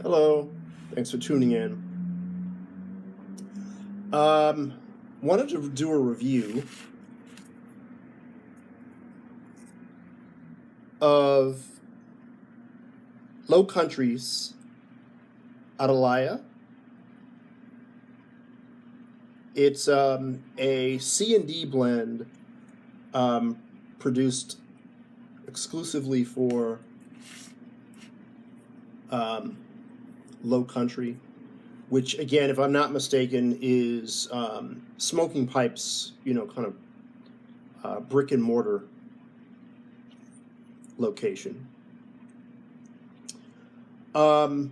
Hello, thanks for tuning in. Um, Wanted to do a review of Low Country's Atalaya. It's a C&D blend produced exclusively for Low Country, which again, if I'm not mistaken, is Smoking Pipe's, kind of brick and mortar location. So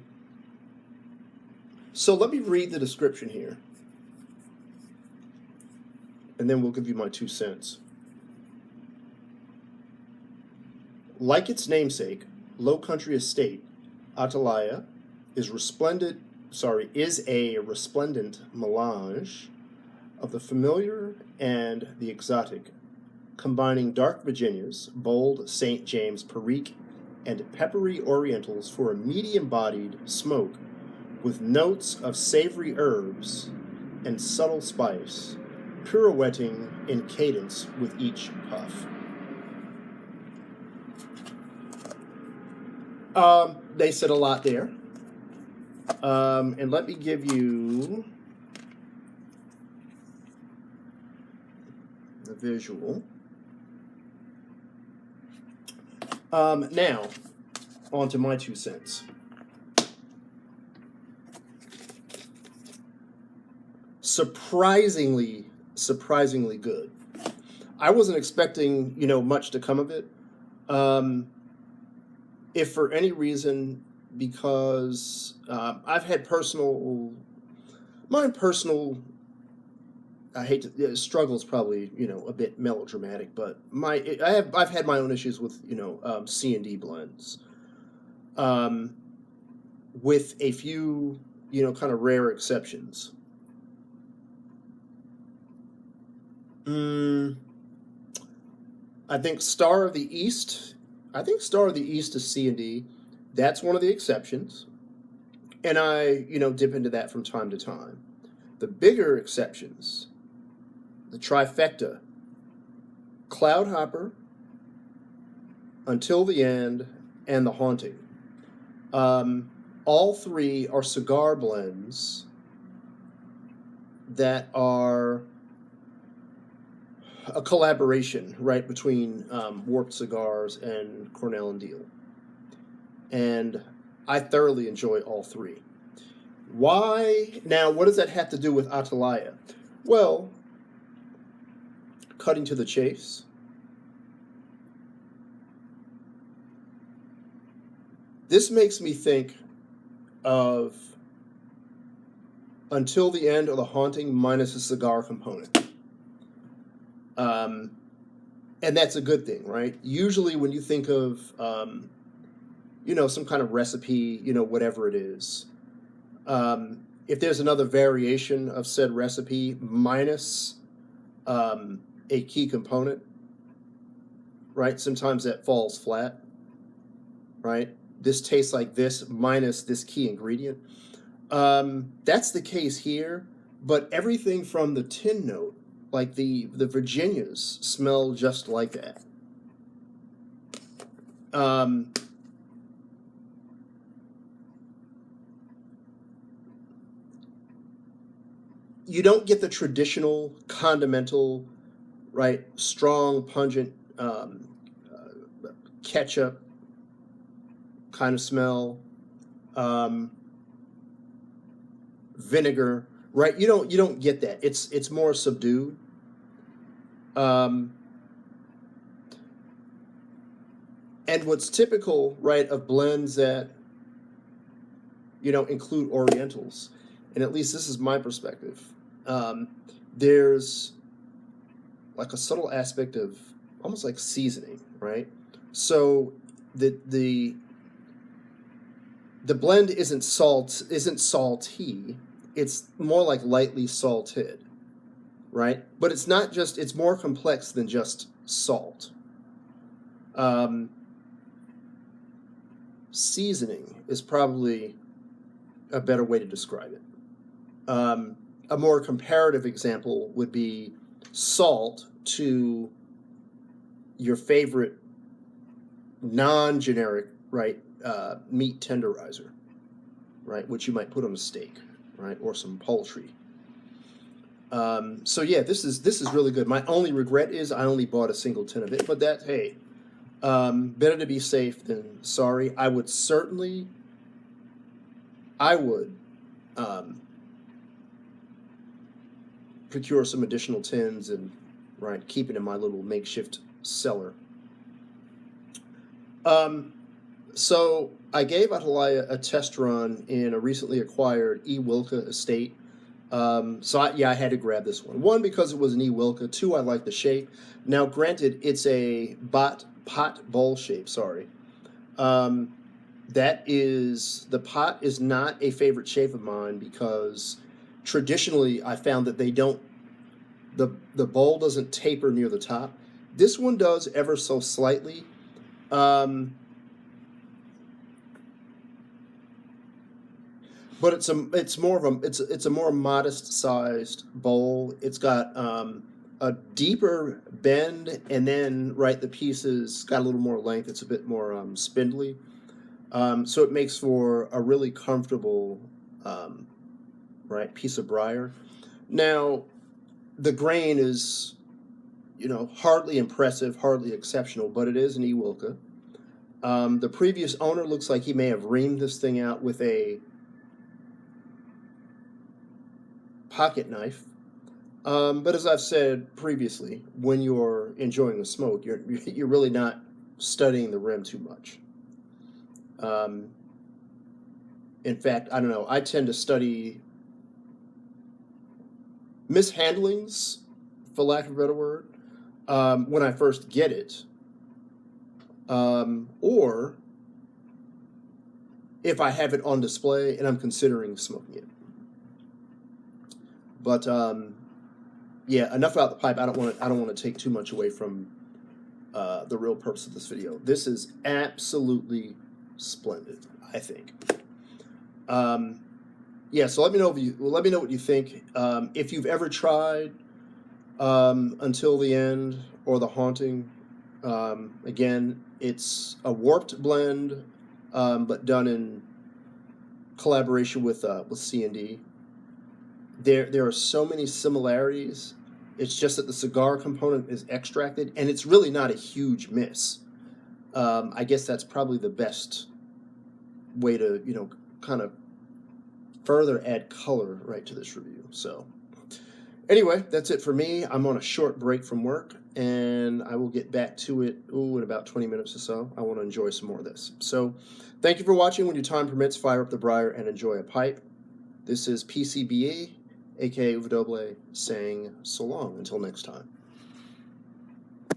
let me read the description here, and then we'll give you my 2 cents. Like its namesake, Low Country Estate, Atalaya is a resplendent melange of the familiar and the exotic, combining dark Virginias, bold St. James Perique, and peppery Orientals for a medium-bodied smoke with notes of savory herbs and subtle spice, pirouetting in cadence with each puff. They said a lot there. And let me give you the visual. Now, on to my 2 cents. Surprisingly good. I wasn't expecting, much to come of it. If for any reason, because I've had my personal, struggle's probably, a bit melodramatic, but I've had my own issues with, C&D blends, with a few, kind of rare exceptions. I think Star of the East is C&D. That's one of the exceptions. And I, dip into that from time to time. The bigger exceptions, the trifecta, Cloudhopper, Until the End, and The Haunting. All three are cigar blends that are a collaboration, right, between Warped Cigars and Cornell and Deal. And I thoroughly enjoy all three. Why? Now, what does that have to do with Atalaya? Well, cutting to the chase, this makes me think of Until the End or The Haunting minus a cigar component. And that's a good thing, right? Usually when you think of, some kind of recipe, whatever it is, if there's another variation of said recipe minus a key component, right? Sometimes that falls flat, right? This tastes like this minus this key ingredient. That's the case here, but everything from the tin note, like the Virginias, smell just like that. You don't get the traditional condimental, right, strong, pungent ketchup kind of smell, vinegar, right? You don't get that. It's more subdued. And what's typical, right, of blends that include Orientals, and at least this is my perspective, there's like a subtle aspect of almost like seasoning, right? So the blend isn't salty, it's more like lightly salted, right? But it's not just, it's more complex than just salt. Seasoning is probably a better way to describe it. A more comparative example would be salt to your favorite non-generic, right, meat tenderizer, right, which you might put on a steak, right, or some poultry. So yeah, this is really good. My only regret is I only bought a single tin of it, but that, hey, better to be safe than sorry. I would procure some additional tins and, right, keep it in my little makeshift cellar. So I gave Atalaya a test run in a recently acquired E Wilke estate. I had to grab this one. One, because it was an E Wilke. Two, I like the shape. Now, granted, it's a pot bowl shape. Sorry. The pot is not a favorite shape of mine because traditionally I found that the bowl doesn't taper near the top. This one does ever so slightly. But it's a more modest sized bowl. It's got a deeper bend, and then, right, the pieces got a little more length. It's a bit more spindly, so it makes for a really comfortable, right, piece of briar. Now, the grain is, hardly impressive, hardly exceptional, but it is an E Wilke. The previous owner looks like he may have reamed this thing out with a pocket knife. But as I've said previously, when you're enjoying the smoke, you're really not studying the rim too much. In fact, I don't know, I tend to study mishandlings, for lack of a better word, when I first get it, or if I have it on display and I'm considering smoking it. But yeah, enough about the pipe. I don't want to take too much away from the real purpose of this video. This is absolutely splendid, I think. Yeah, so let me know what you think. If you've ever tried Until the End or The Haunting, again, it's a warped blend, but done in collaboration with C&D. There are so many similarities. It's just that the cigar component is extracted, and it's really not a huge miss. I guess that's probably the best way to, kind of further add color, right, to this review. So anyway, that's it for me. I'm on a short break from work, and I will get back to it in about 20 minutes or so. I want to enjoy some more of this. So thank you for watching. When your time permits, fire up the briar and enjoy a pipe. This is PCBE, aka Uvadoble, saying so long until next time.